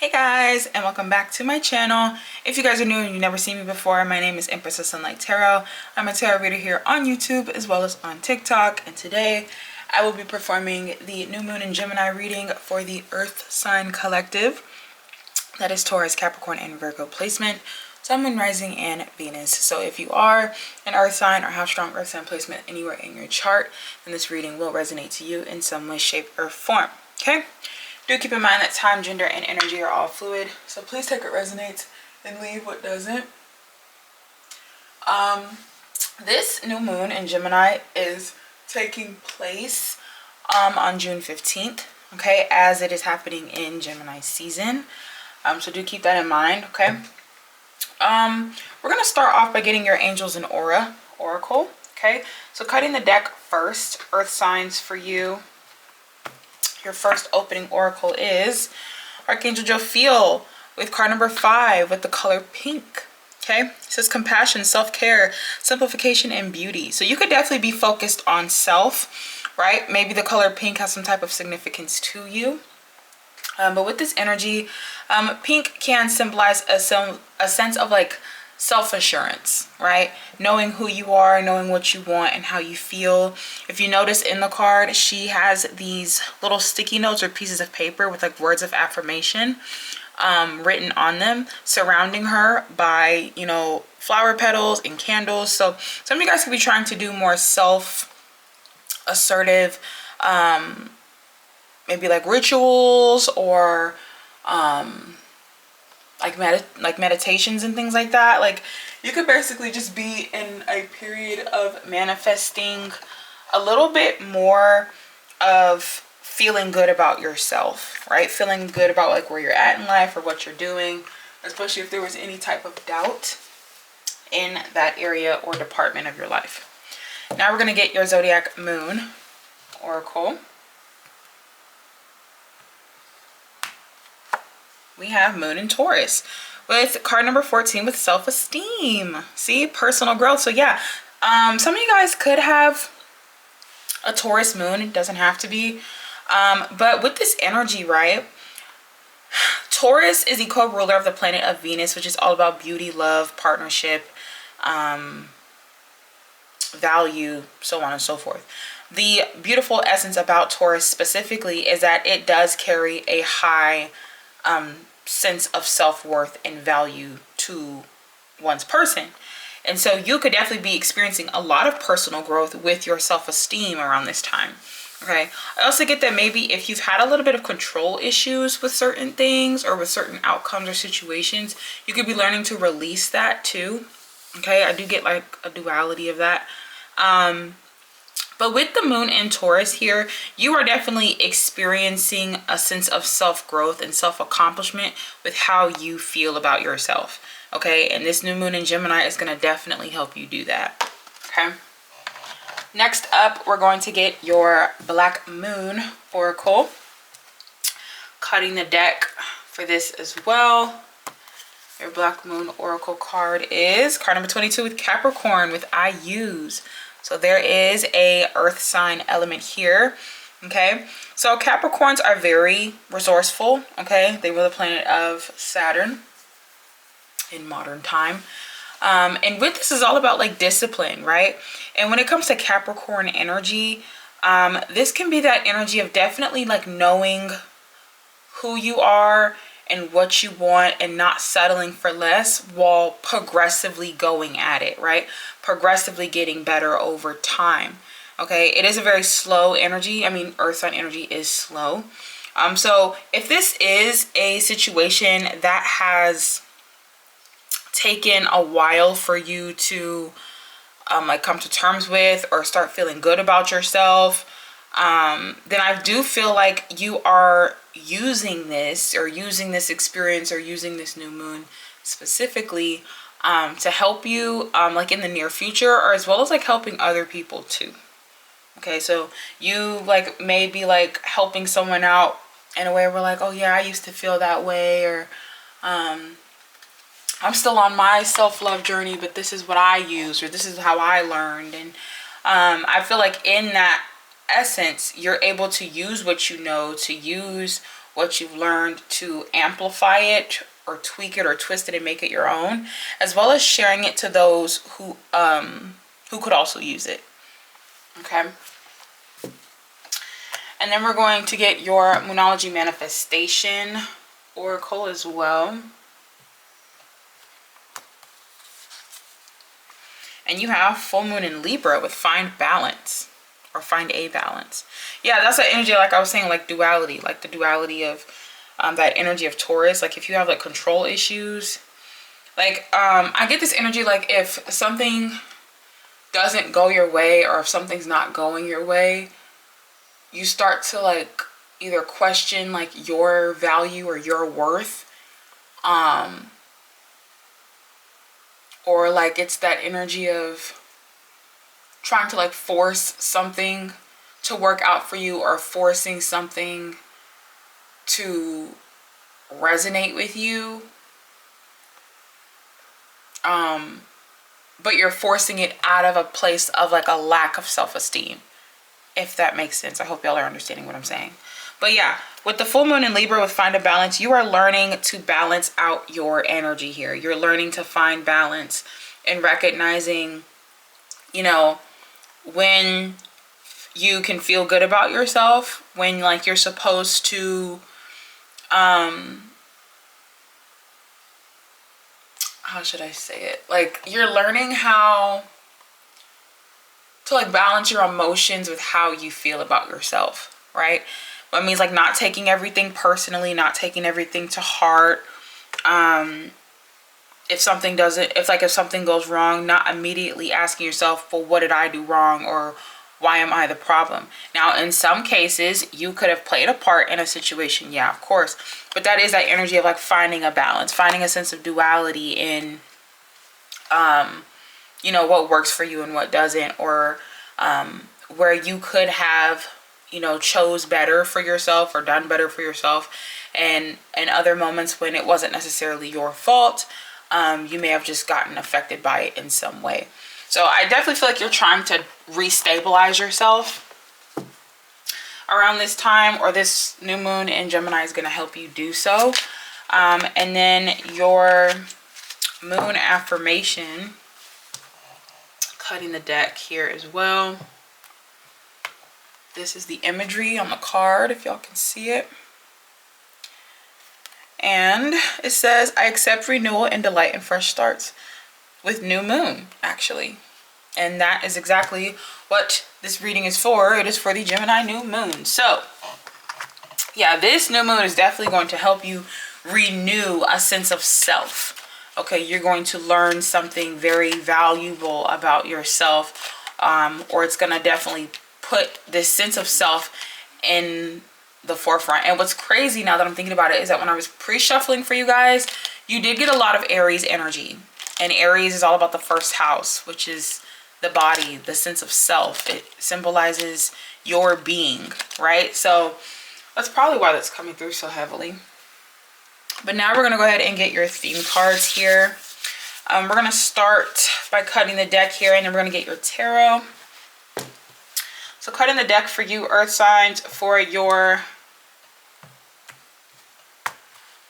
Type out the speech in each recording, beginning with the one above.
Hey guys, and welcome back to my channel. If you guys are new and you've never seen me before, my name is Empress of Sunlight Tarot. I'm a tarot reader here on YouTube as well as on TikTok, and today I will be performing the new moon in Gemini reading for the Earth Sign Collective. That is Taurus, Capricorn, and Virgo placement. Sun, Moon, Rising, and Venus. So if you are an Earth sign or have strong Earth sign placement anywhere in your chart, then this reading will resonate to you in some way, shape, or form. Okay? Do keep in mind that time, gender, and energy are all fluid, so please take what resonates and leave what doesn't. This new moon in Gemini is taking place on June 15th, okay, as it is happening in Gemini season. So do keep that in mind, okay? We're going to start off by getting your angels and oracle, okay? So cutting the deck first, Earth signs for you. Your first opening oracle is Archangel Jophiel with card number 5 with the color pink. Okay, it says compassion, self-care, simplification, and beauty. So you could definitely be focused on self, right? Maybe the color pink has some type of significance to you. But with this energy, pink can symbolize a sense of like self-assurance, right? Knowing who you are, knowing what you want and how you feel. If you notice in the card, she has these little sticky notes or pieces of paper with like words of affirmation written on them, surrounding her by, you know, flower petals and candles. So some of you guys could be trying to do more self-assertive, maybe like rituals or like meditations and things like that. Like you could basically just be in a period of manifesting a little bit more of feeling good about yourself, right? Feeling good about like where you're at in life or what you're doing, especially if there was any type of doubt in that area or department of your life. Now we're going to get your zodiac moon oracle. We have moon in Taurus with card number 14 with self-esteem. See, personal growth. So yeah, some of you guys could have a Taurus moon. It doesn't have to be. But with this energy, right? Taurus is the co-ruler of the planet of Venus, which is all about beauty, love, partnership, value, so on and so forth. The beautiful essence about Taurus specifically is that it does carry a high sense of self-worth and value to one's person. And so you could definitely be experiencing a lot of personal growth with your self-esteem around this time. Okay, I also get that maybe if you've had a little bit of control issues with certain things or with certain outcomes or situations, you could be learning to release that too. Okay, I do get like a duality of that. But with the moon in Taurus here, you are definitely experiencing a sense of self-growth and self-accomplishment with how you feel about yourself. Okay, and this new moon in Gemini is going to definitely help you do that. Okay. Next up, we're going to get your black moon oracle. Cutting the deck for this as well. Your black moon oracle card is card number 22 with Capricorn with I use. So there is a earth sign element here. Okay, so Capricorns are very resourceful. Okay, they were the planet of Saturn in modern time. And with this is all about like discipline, right? And when it comes to Capricorn energy, this can be that energy of definitely like knowing who you are and what you want and not settling for less while progressively going at it, right? Progressively getting better over time. Okay, it is a very slow energy. I mean, earth sign energy is slow. So if this is a situation that has taken a while for you to like come to terms with or start feeling good about yourself, then I do feel like you are using this experience or using this new moon specifically to help you like in the near future, or as well as like helping other people too. Okay, so you like maybe like helping someone out in a way where like, oh yeah, I used to feel that way, or I'm still on my self-love journey, but this is what I used, or this is how I learned. And I feel like in that essence, you're able to use what you know, to use what you've learned to amplify it or tweak it or twist it and make it your own, as well as sharing it to those who could also use it. Okay. And then we're going to get your Moonology Manifestation Oracle as well. And you have full moon in Libra with find balance or find a balance. Yeah, that's an energy, like I was saying, like duality, like the duality of that energy of Taurus. Like if you have like control issues, like I get this energy like if something doesn't go your way or if something's not going your way, you start to like either question like your value or your worth. Or like it's that energy of trying to like force something to work out for you or forcing something to resonate with you. But you're forcing it out of a place of like a lack of self-esteem, if that makes sense. I hope y'all are understanding what I'm saying. But yeah, with the full moon in Libra with find a balance, you are learning to balance out your energy here. You're learning to find balance and recognizing, you know, when you can feel good about yourself, when like you're supposed to, how should I say it? Like you're learning how to like balance your emotions with how you feel about yourself, right? That means like not taking everything personally, not taking everything to heart. If something goes wrong, not immediately asking yourself, well, what did I do wrong? Or why am I the problem? Now, in some cases, you could have played a part in a situation. Yeah, of course. But that is that energy of like finding a balance, finding a sense of duality in, you know, what works for you and what doesn't, or where you could have, you know, chose better for yourself or done better for yourself. And in other moments when it wasn't necessarily your fault, you may have just gotten affected by it in some way. So I definitely feel like you're trying to restabilize yourself around this time, or this new moon in Gemini is going to help you do so. And then your moon affirmation, cutting the deck here as well. This is the imagery on the card, if y'all can see it. And it says, I accept renewal and delight in fresh starts with new moon, actually. And that is exactly what this reading is for. It is for the Gemini new moon. So, yeah, this new moon is definitely going to help you renew a sense of self. Okay, you're going to learn something very valuable about yourself, or it's going to definitely put this sense of self in the forefront. And what's crazy now that I'm thinking about it is that when I was pre-shuffling for you guys, you did get a lot of Aries energy. And Aries is all about the first house, which is the body, the sense of self. It symbolizes your being, right? So that's probably why that's coming through so heavily. But now we're going to go ahead and get your theme cards here. We're going to start by cutting the deck here, and then we're going to get your tarot. So cutting the deck for you, earth signs, for your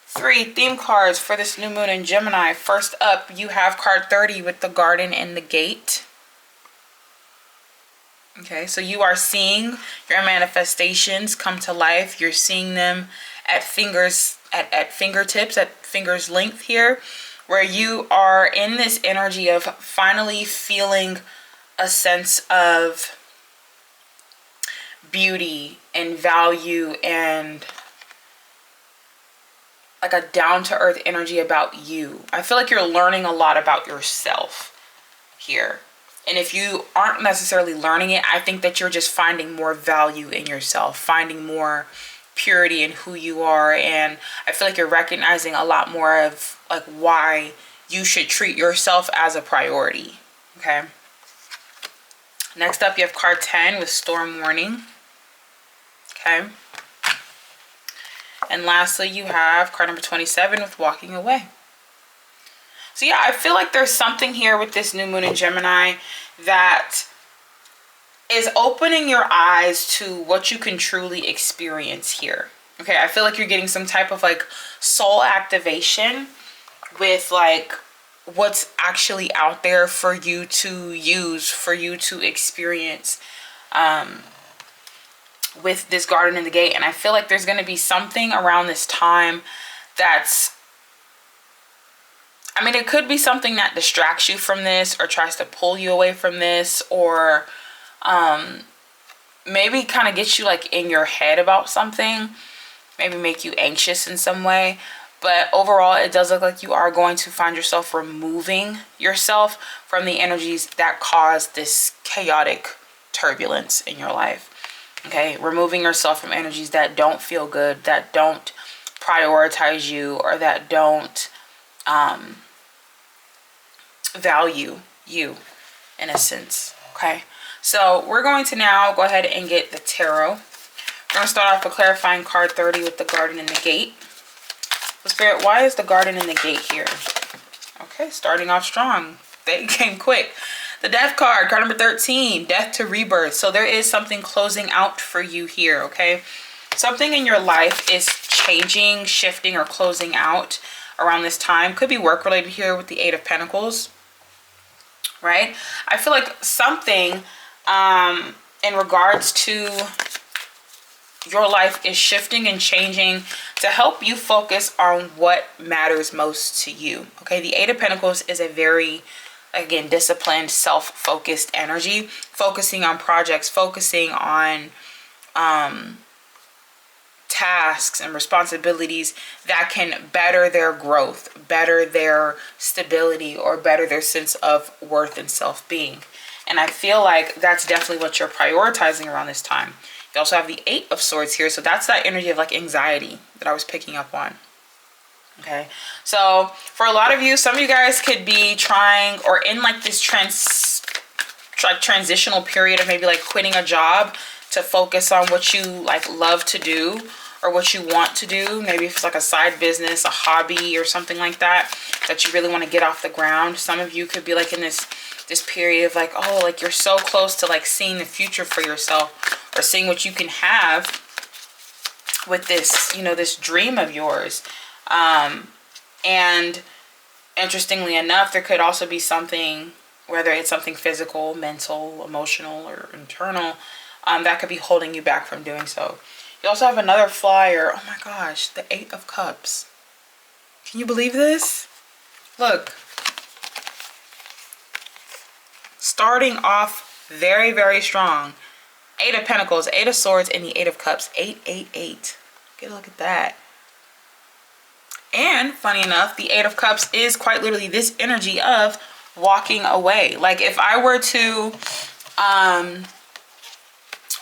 3 theme cards for this new moon in Gemini. First up, you have card 30 with the garden and the gate. Okay, so you are seeing your manifestations come to life. You're seeing them at fingertips, at fingers length here, where you are in this energy of finally feeling a sense of beauty and value and like a down-to-earth energy about you. I feel like you're learning a lot about yourself here. And if you aren't necessarily learning it, I think that you're just finding more value in yourself, finding more purity in who you are. And I feel like you're recognizing a lot more of like why you should treat yourself as a priority. Okay. Next up, you have card 10 with storm warning. Okay. And lastly, you have card number 27 with walking away. So yeah, I feel like there's something here with this new moon in Gemini that is opening your eyes to what you can truly experience here. Okay, I feel like you're getting some type of like soul activation with like what's actually out there for you to use, for you to experience with this garden in the gate. And I feel like there's going to be something around this time that's, I mean, it could be something that distracts you from this or tries to pull you away from this, or maybe kind of gets you like in your head about something, maybe make you anxious in some way. But overall, it does look like you are going to find yourself removing yourself from the energies that cause this chaotic turbulence in your life. Okay, removing yourself from energies that don't feel good, that don't prioritize you, or that don't value you in a sense. Okay, so we're going to now go ahead and get the tarot. We're going to start off with clarifying card 30 with the garden in the gate. Spirit, why is the garden in the gate here? Okay, starting off strong. They came quick. The death card number 13, death to rebirth. So there is something closing out for you here, okay? Something in your life is changing, shifting, or closing out around this time. Could be work related here with the Eight of Pentacles, right? I feel like something in regards to your life is shifting and changing to help you focus on what matters most to you. Okay, the Eight of Pentacles is a very, again, disciplined, self-focused energy, focusing on projects, focusing on tasks and responsibilities that can better their growth, better their stability, or better their sense of worth and self-being. And I feel like that's definitely what you're prioritizing around this time. You also have the Eight of Swords here. So that's that energy of like anxiety that I was picking up on. Okay. So for a lot of you, some of you guys could be trying or in like this transitional period of maybe like quitting a job to focus on what you like love to do or what you want to do. Maybe if it's like a side business, a hobby or something like that, that you really want to get off the ground. Some of you could be like in this period of like, oh, like you're so close to like seeing the future for yourself, or seeing what you can have with this, you know, this dream of yours. And interestingly enough, there could also be something, whether it's something physical, mental, emotional, or internal, that could be holding you back from doing so. You also have another flyer. Oh my gosh, the Eight of Cups. Can you believe this? Look. Starting off very, very strong. Eight of Pentacles, Eight of Swords, and the Eight of Cups. 888. Get a look at that. And funny enough, the Eight of Cups is quite literally this energy of walking away. Like if I were to,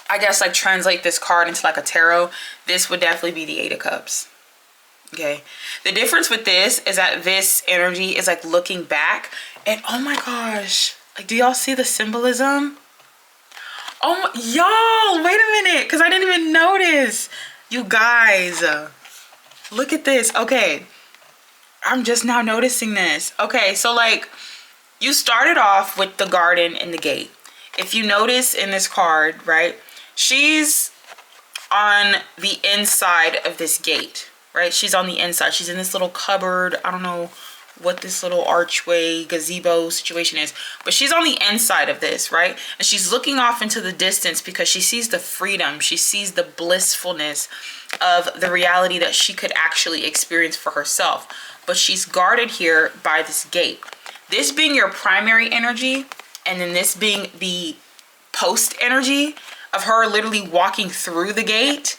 I guess like translate this card into like a tarot, this would definitely be the Eight of Cups. Okay. The difference with this is that this energy is like looking back, and oh my gosh, like do y'all see the symbolism? Oh, y'all, wait a minute, because I didn't even notice. You guys, look at this. Okay, I'm just now noticing this. Okay, so like you started off with the garden and the gate. If you notice in this card, right, she's on the inside of this gate, right? She's on the inside. She's in this little cupboard. I don't know what this little archway gazebo situation is, but she's on the inside of this, right? And she's looking off into the distance because she sees the freedom, she sees the blissfulness of the reality that she could actually experience for herself. But she's guarded here by this gate, this being your primary energy, and then this being the post energy of her literally walking through the gate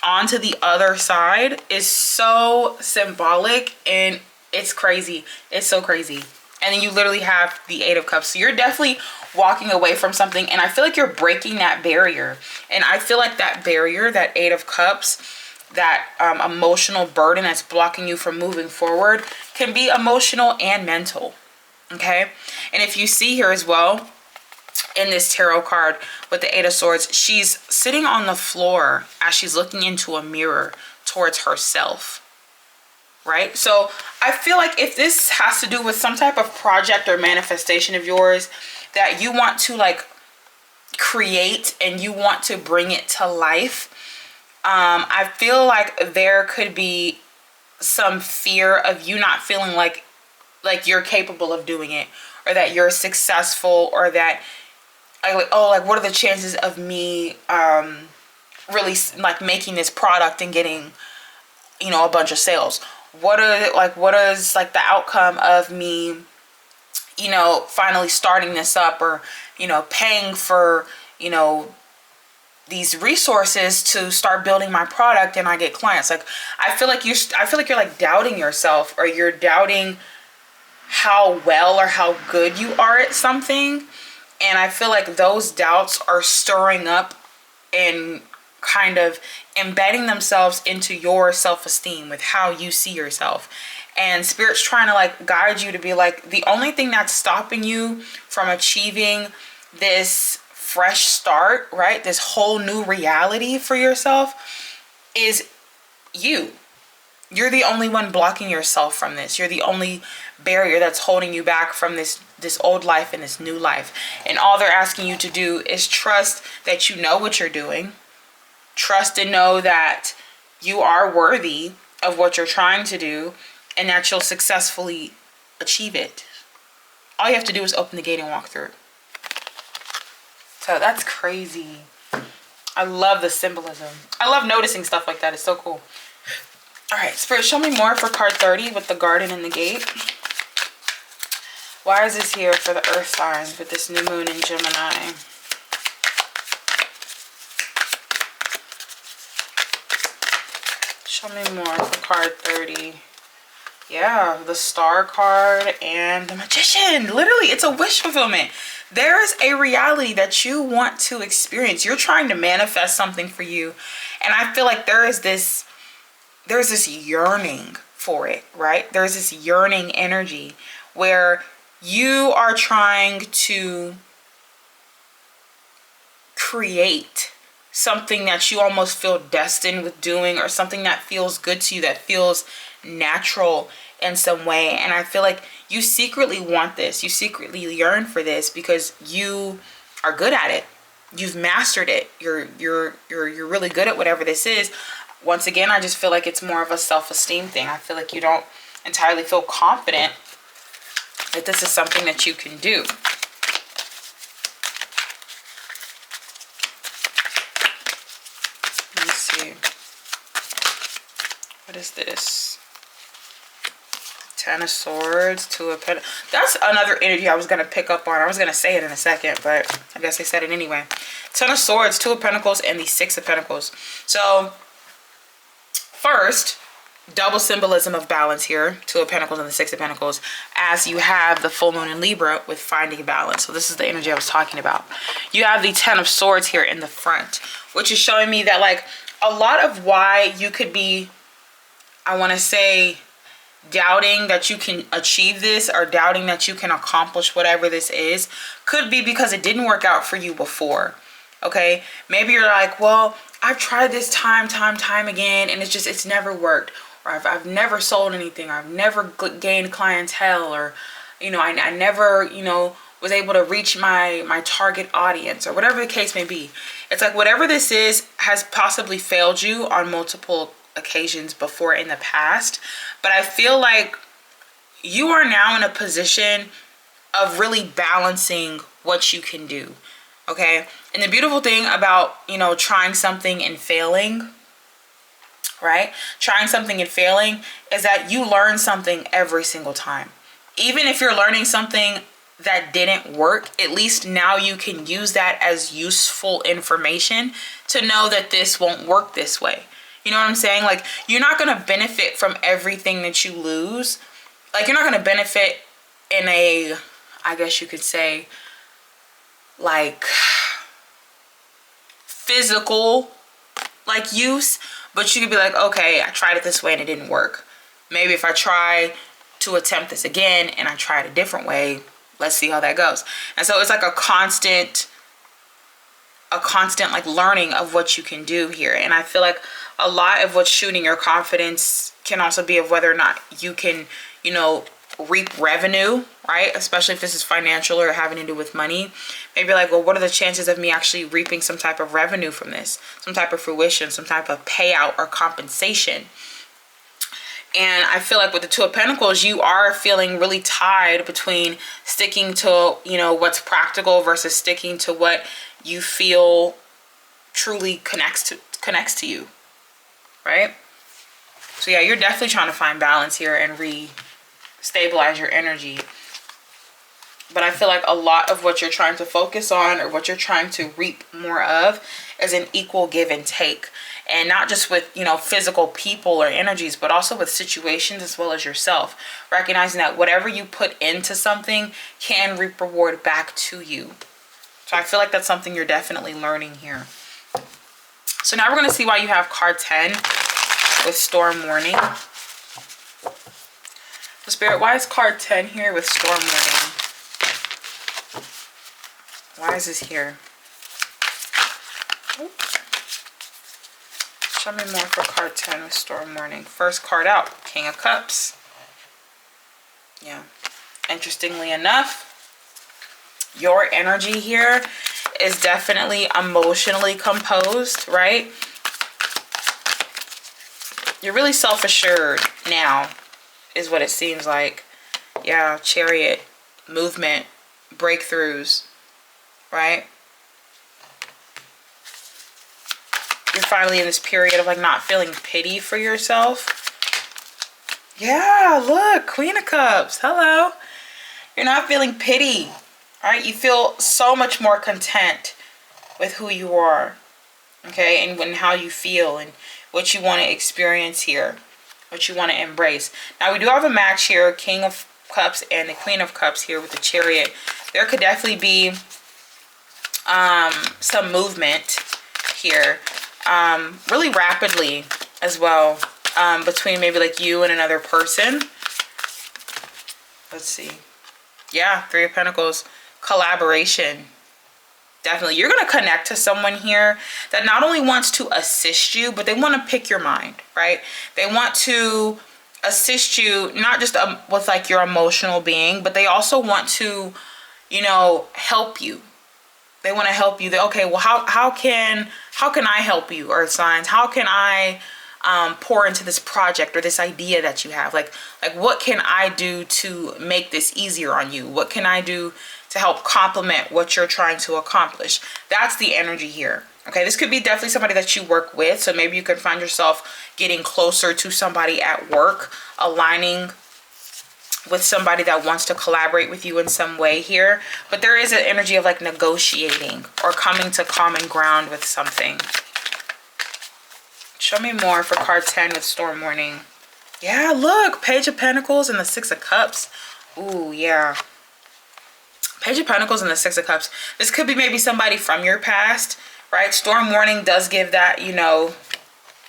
onto the other side is so symbolic, and it's crazy. It's so crazy. And then you literally have the Eight of Cups. So you're definitely walking away from something. And I feel like you're breaking that barrier. And I feel like that barrier, that Eight of Cups, that emotional burden that's blocking you from moving forward can be emotional and mental. Okay. And if you see here as well, in this tarot card with the Eight of Swords, she's sitting on the floor as she's looking into a mirror towards herself. Right? So I feel like if this has to do with some type of project or manifestation of yours that you want to like create and you want to bring it to life, I feel like there could be some fear of you not feeling like you're capable of doing it, or that you're successful, or that like, oh, like what are the chances of me really like making this product and getting, you know, a bunch of sales? What is like the outcome of me, you know, finally starting this up, or, you know, paying for, you know, these resources to start building my product and I get clients? Like, I feel like you're like doubting yourself, or you're doubting how well or how good you are at something. And I feel like those doubts are stirring up and kind of embedding themselves into your self-esteem with how you see yourself. And Spirit's trying to like guide you to be like, the only thing that's stopping you from achieving this fresh start, right, this whole new reality for yourself, is you. You're the only one blocking yourself from this. You're the only barrier that's holding you back from this old life and this new life. And all they're asking you to do is trust that you know what you're doing. Trust and know that you are worthy of what you're trying to do, and that you'll successfully achieve it. All you have to do is open the gate and walk through. So that's crazy. I love the symbolism. I love noticing stuff like that. It's so cool. All right, Spirit, show me more for card 30 with the garden and the gate. Why is this here for the earth signs with this new moon in Gemini? Show me more for card 30. Yeah, the Star card and the Magician. Literally, it's a wish fulfillment. There is a reality that you want to experience. You're trying to manifest something for you. And I feel like there's this yearning for it, right? There's this yearning energy where you are trying to create something that you almost feel destined with doing, or something that feels good to you, that feels natural in some way. And I feel like you secretly want this. You secretly yearn for this because you are good at it. You've mastered it. You're really good at whatever this is. Once again, I just feel like it's more of a self-esteem thing. I feel like you don't entirely feel confident that this is something that you can do. Let me see. What is this? Ten of Swords, Two of Pentacles. That's another energy I was going to pick up on. I was going to say it in a second, but I guess I said it anyway. Ten of Swords, Two of Pentacles, and the Six of Pentacles. So, first, double symbolism of balance here. Two of Pentacles and the Six of Pentacles. As you have the full moon in Libra with finding balance. So this is the energy I was talking about. You have the Ten of Swords here in the front, which is showing me that like a lot of why you could be, I want to say, doubting that you can achieve this, or doubting that you can accomplish whatever this is, could be because it didn't work out for you before. Okay, maybe you're like, well, I've tried this time again, and it's never worked, or I've never sold anything, or I've never gained clientele, or you know, I never, you know, was able to reach my target audience, or whatever the case may be. It's like whatever this is has possibly failed you on multiple occasions before in the past, but I feel like you are now in a position of really balancing what you can do. Okay, and the beautiful thing about, you know, trying something and failing, right, trying something and failing, is that you learn something every single time. Even if you're learning something that didn't work, at least now you can use that as useful information to know that this won't work this way. You know what I'm saying? Like, you're not going to benefit from everything that you lose. Like, you're not going to benefit in a, I guess you could say, like, physical, like, use. But you could be like, okay, I tried it this way and it didn't work. Maybe if I try to attempt this again and I try it a different way, let's see how that goes. And so it's like a constant like learning of what you can do here. And I feel like a lot of what's shooting your confidence can also be of whether or not you can, you know, reap revenue, right? Especially if this is financial or having to do with money. Maybe like, well, what are the chances of me actually reaping some type of revenue from this? Some type of fruition, some type of payout or compensation. And I feel like with the Two of Pentacles, you are feeling really tied between sticking to, you know, what's practical versus sticking to what you feel truly connects to you, right? So yeah, you're definitely trying to find balance here and stabilize your energy. But I feel like a lot of what you're trying to focus on or what you're trying to reap more of is an equal give and take. And not just with, you know, physical people or energies, but also with situations as well as yourself. Recognizing that whatever you put into something can reap reward back to you. So I feel like that's something you're definitely learning here. So now we're going to see why you have card 10 with storm warning. So Spirit, why is card 10 here with storm warning? Why is this here? Oops. Show me more for card 10 with storm warning. First card out, King of Cups. Yeah. Interestingly enough, your energy here is definitely emotionally composed, right? You're really self-assured now, is what it seems like. Yeah, Chariot, movement, breakthroughs, right? You're finally in this period of like not feeling pity for yourself. Yeah, look, Queen of Cups, hello. You're not feeling pity, right? You feel so much more content with who you are, okay? And how you feel and what you want to experience here, what you want to embrace. Now, we do have a match here, King of Cups and the Queen of Cups here with the Chariot. There could definitely be some movement here, really rapidly as well, between maybe like you and another person. Let's see. Yeah, Three of Pentacles, collaboration. Definitely. You're going to connect to someone here that not only wants to assist you, but they want to pick your mind, right? They want to assist you, not just with like your emotional being, but they also want to, you know, help you. They want to help you. Okay, well, how can I help you, Earth signs? How can I pour into this project or this idea that you have? Like what can I do to make this easier on you? What can I do to help complement what you're trying to accomplish? That's the energy here. Okay, this could be definitely somebody that you work with. So maybe you could find yourself getting closer to somebody at work, aligning with somebody that wants to collaborate with you in some way here. But there is an energy of like negotiating or coming to common ground with something. Show me more for card 10 with storm warning. Yeah, look, Page of Pentacles and the Six of Cups. Ooh, yeah. Page of Pentacles and the Six of Cups. This could be maybe somebody from your past, right? Storm warning does give that, you know,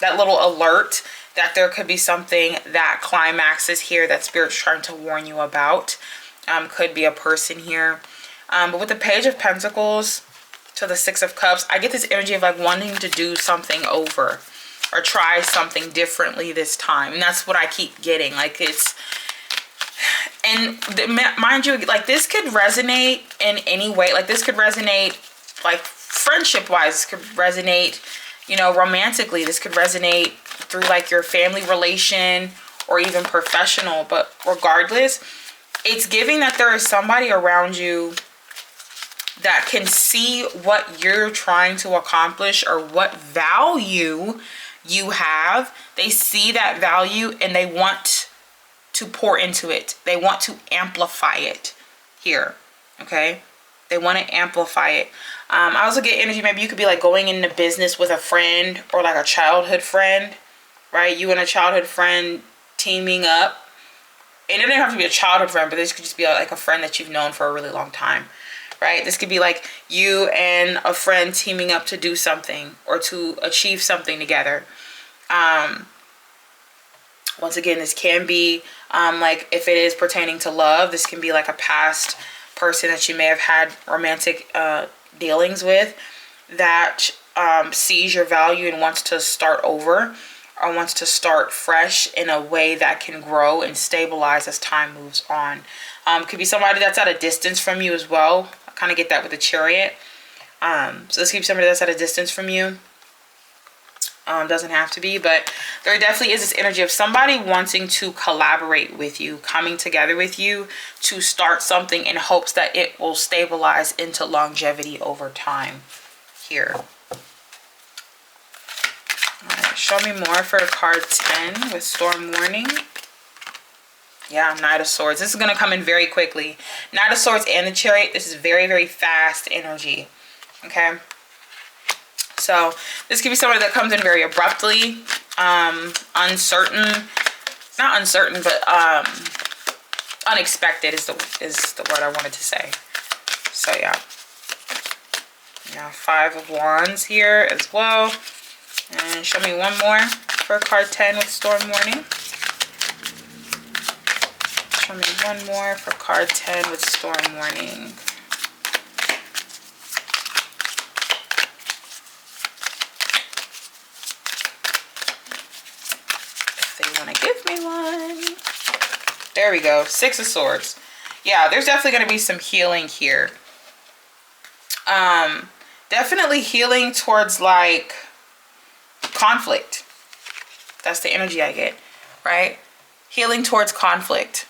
that little alert that there could be something that climaxes here that Spirit's trying to warn you about. Could be a person here. But with the Page of Pentacles to the Six of Cups, I get this energy of like wanting to do something over or try something differently this time. And that's what I keep getting. Like it's, and mind you, like this could resonate in any way. Like this could resonate like friendship wise, this could resonate, you know, romantically. This could resonate through like your family relation or even professional. But regardless, it's giving that there is somebody around you that can see what you're trying to accomplish or what value you have. They see that value and they want to pour into it. They want to amplify it here. Okay, they want to amplify it. I also get energy, maybe you could be like going into business with a friend or like a childhood friend, right? You and a childhood friend teaming up. And it doesn't have to be a childhood friend, but this could just be like a friend that you've known for a really long time, right? This could be like you and a friend teaming up to do something or to achieve something together. Once again, this can be like if it is pertaining to love, this can be like a past person that you may have had romantic dealings with that sees your value and wants to start over. or wants to start fresh in a way that can grow and stabilize as time moves on. Could be somebody that's at a distance from you as well. I kind of get that with the Chariot. So this could be somebody that's at a distance from you. Doesn't have to be, but there definitely is this energy of somebody wanting to collaborate with you, coming together with you to start something in hopes that it will stabilize into longevity over time here. All right, show me more for card 10 with Storm Warning. Yeah, Knight of Swords. This is going to come in very quickly. Knight of Swords and the Chariot. This is very, very fast energy. Okay. So this could be somebody that comes in very abruptly, uncertain, not uncertain, but unexpected is the word I wanted to say. So yeah. Yeah, 5 of Wands here as well. And show me one more for card 10 with Storm Warning. Show me one more for card 10 with Storm Warning. If they want to give me one. There we go. 6 of Swords. Yeah, there's definitely going to be some healing here. Definitely healing towards like conflict. That's the energy I get, right? Healing towards conflict.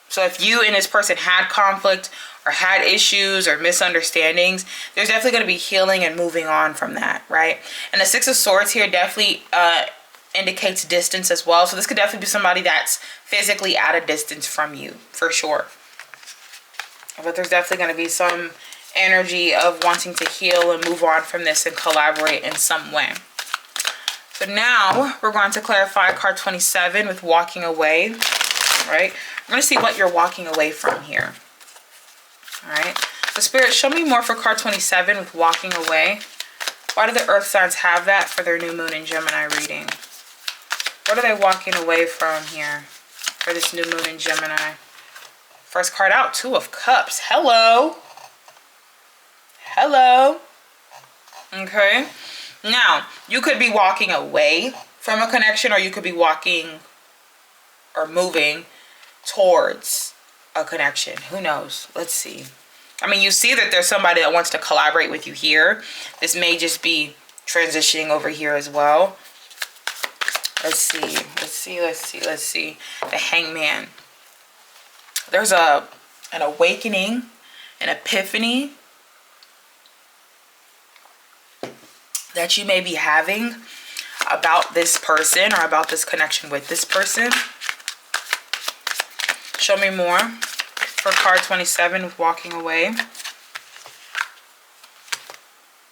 So if you and this person had conflict or had issues or misunderstandings, there's definitely going to be healing and moving on from that, right? And the 6 of Swords here definitely indicates distance as well. So this could definitely be somebody that's physically at a distance from you, for sure. But there's definitely going to be some energy of wanting to heal and move on from this and collaborate in some way. So now we're going to clarify card 27 with walking away, right? We're going to see what you're walking away from here. All right. So Spirit, show me more for card 27 with walking away. Why do the earth signs have that for their new moon in Gemini reading? What are they walking away from here for this new moon in Gemini? First card out, 2 of Cups. Hello. Hello. Okay. Now, you could be walking away from a connection, or you could be walking or moving towards a connection. Who knows? Let's see. I mean, you see that there's somebody that wants to collaborate with you here. This may just be transitioning over here as well. Let's see. Let's see. Let's see. Let's see. The Hangman. There's an awakening, an epiphany that you may be having about this person or about this connection with this person. Show me more for card 27 with walking away.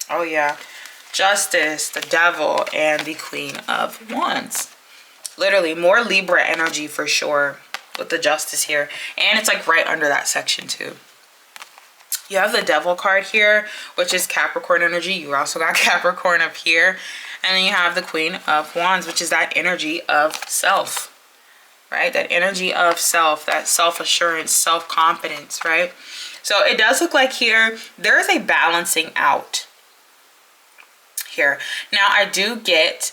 Oh yeah. Justice, the Devil, and the Queen of Wands. Literally more Libra energy for sure with the Justice here. And it's like right under that section too. You have the Devil card here, which is Capricorn energy. You also got Capricorn up here. And then you have the Queen of Wands, which is that energy of self, right? That energy of self, that self-assurance, self-confidence, right? So it does look like here, there is a balancing out here. Now, I do get,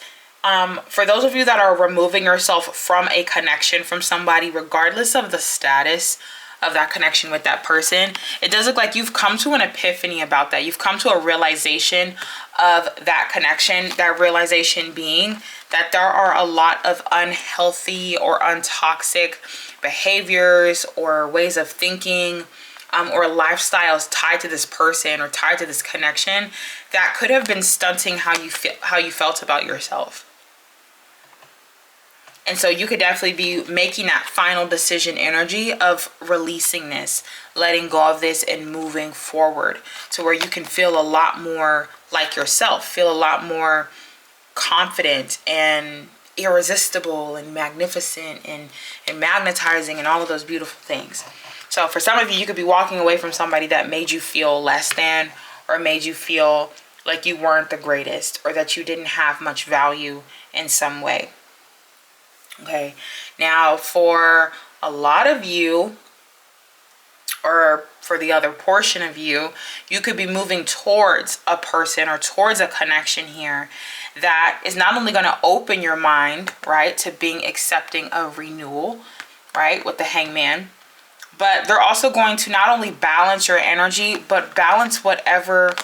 for those of you that are removing yourself from a connection from somebody, regardless of the status of that connection with that person, it does look like you've come to an epiphany about that. You've come to a realization of that connection, that realization being that there are a lot of unhealthy or untoxic behaviors or ways of thinking or lifestyles tied to this person or tied to this connection that could have been stunting how you felt about yourself. And so you could definitely be making that final decision energy of releasing this, letting go of this and moving forward to where you can feel a lot more like yourself, feel a lot more confident and irresistible and magnificent and magnetizing and all of those beautiful things. So for some of you, you could be walking away from somebody that made you feel less than, or made you feel like you weren't the greatest, or that you didn't have much value in some way. Okay, now for a lot of you, or for the other portion of you, you could be moving towards a person or towards a connection here that is not only going to open your mind, right, to being accepting of renewal, right, with the Hangman, but they're also going to not only balance your energy, but balance whatever,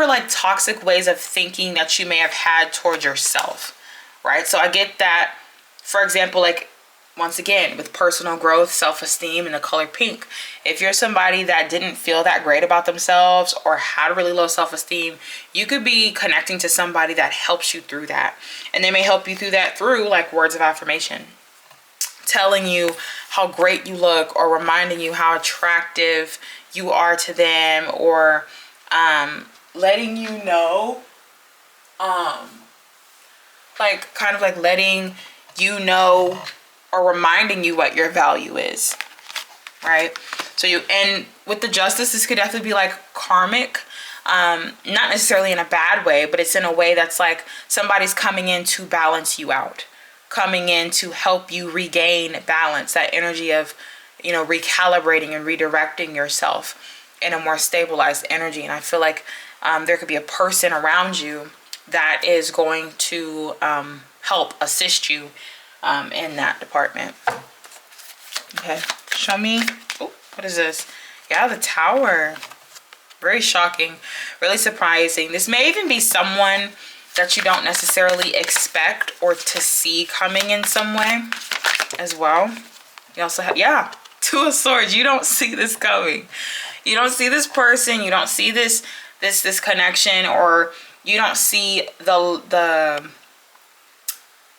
like toxic ways of thinking that you may have had towards yourself, right? So I get that, for example, like, once again, with personal growth, self-esteem, and the color pink, if you're somebody that didn't feel that great about themselves or had really low self-esteem, you could be connecting to somebody that helps you through that. And they may help you through that through like words of affirmation, telling you how great you look, or reminding you how attractive you are to them, or letting you know, like kind of like letting you know, or reminding you what your value is, right? So and with the Justice, this could definitely be like karmic, not necessarily in a bad way, but it's in a way that's like somebody's coming in to balance you out, coming in to help you regain balance, that energy of, you know, recalibrating and redirecting yourself in a more stabilized energy. And I feel like there could be a person around you that is going to help assist you in that department. Okay, show me. Oh, what is this? Yeah, the Tower. Very shocking, really surprising. This may even be someone that you don't necessarily expect or to see coming in some way as well. You also have, yeah, Two of Swords. You don't see this coming. You don't see this person. You don't see this connection, or you don't see the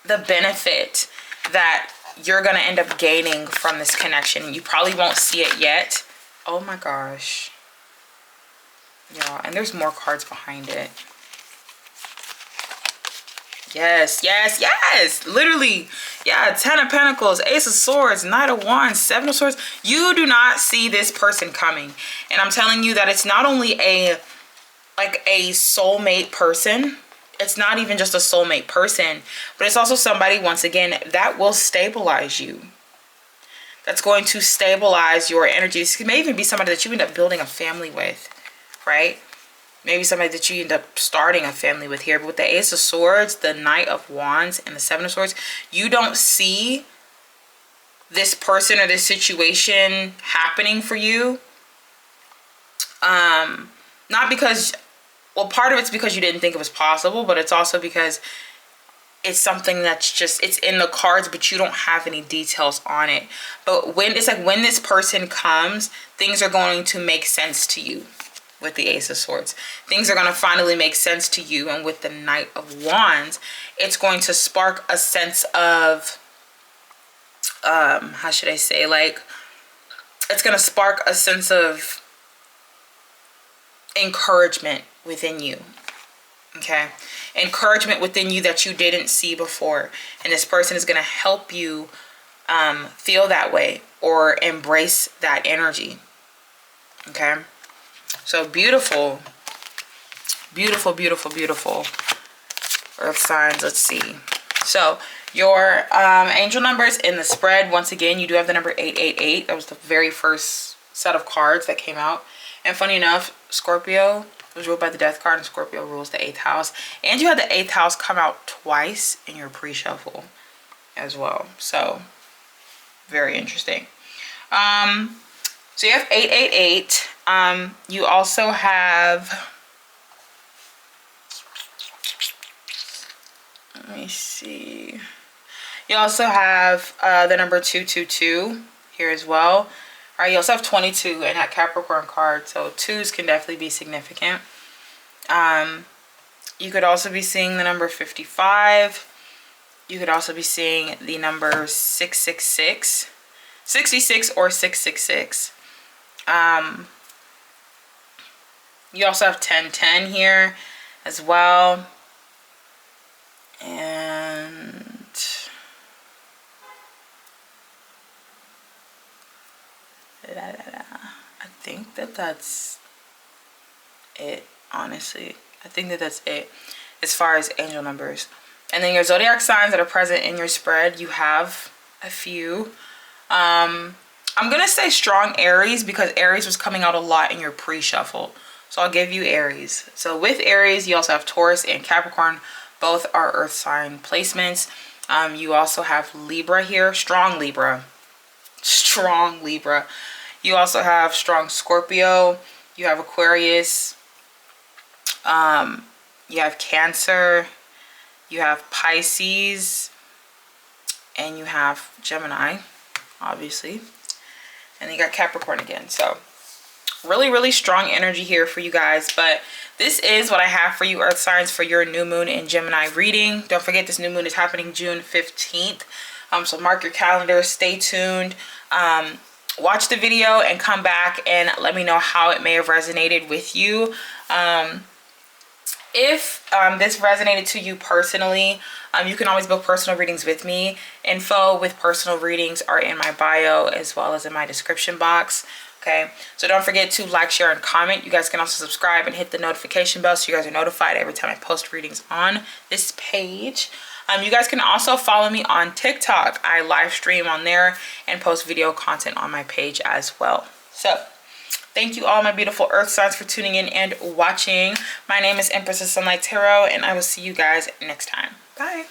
benefit that you're going to end up gaining from this connection. You probably won't see it yet. Oh my gosh. Yeah, and there's more cards behind it. Yes, yes, yes. Literally. Yeah, Ten of Pentacles, Ace of Swords, Knight of Wands, Seven of Swords. You do not see this person coming. And I'm telling you that it's not only a soulmate person. It's not even just a soulmate person, but it's also somebody, once again, that will stabilize you. That's going to stabilize your energy. This may even be somebody that you end up building a family with, right? Maybe somebody that you end up starting a family with here. But with the Ace of Swords, the Knight of Wands, and the Seven of Swords, you don't see this person or this situation happening for you. Not because... Well, part of it's because you didn't think it was possible, but it's also because it's something that's just, it's in the cards, but you don't have any details on it. But when it's like when this person comes, things are going to make sense to you with the Ace of Swords. Things are going to finally make sense to you. And with the Knight of Wands, it's going to spark a sense of, how should I say, like, it's going to spark a sense of encouragement within you. Okay, encouragement within you that you didn't see before, and this person is going to help you feel that way or embrace that energy. Okay, so beautiful, beautiful, beautiful, beautiful earth signs. Let's see. So your angel numbers in the spread, once again, you do have the number 888. That was the very first set of cards that came out. And funny enough, Scorpio was ruled by the Death card, and Scorpio rules the 8th house. And you had the 8th house come out twice in your pre-shuffle as well. So, very interesting. So you have 888. You also have... Let me see. You also have the number 222 here as well. All right, you also have 22 in that Capricorn card, so 2s can definitely be significant. You could also be seeing the number 55. You could also be seeing the number 666, 66 or 666. You also have 1010 here as well. And I think that's it, honestly. I think that's it as far as angel numbers. And then your zodiac signs that are present in your spread, you have a few. I'm gonna say strong Aries because Aries was coming out a lot in your pre-shuffle. So I'll give you Aries. So with Aries, you also have Taurus and Capricorn. Both are earth sign placements. You also have Libra here, strong Libra. Strong Libra. You also have strong Scorpio. You have Aquarius. You have Cancer. You have Pisces. And you have Gemini, obviously. And you got Capricorn again. So really, really strong energy here for you guys. But this is what I have for you, earth signs, for your new moon in Gemini reading. Don't forget, this new moon is happening June 15th. So mark your calendar, stay tuned. Watch the video and come back and let me know how it may have resonated with you. If this resonated to you personally, you can always book personal readings with me. Info with personal readings are in my bio as well as in my description box. Okay, so don't forget to like, share, and comment. You guys can also subscribe and hit the notification bell so you guys are notified every time I post readings on this page. You guys can also follow me on TikTok. I live stream on there and post video content on my page as well. So thank you all, my beautiful earth signs, for tuning in and watching. My name is Empress of Sunlight Tarot, and I will see you guys next time. Bye.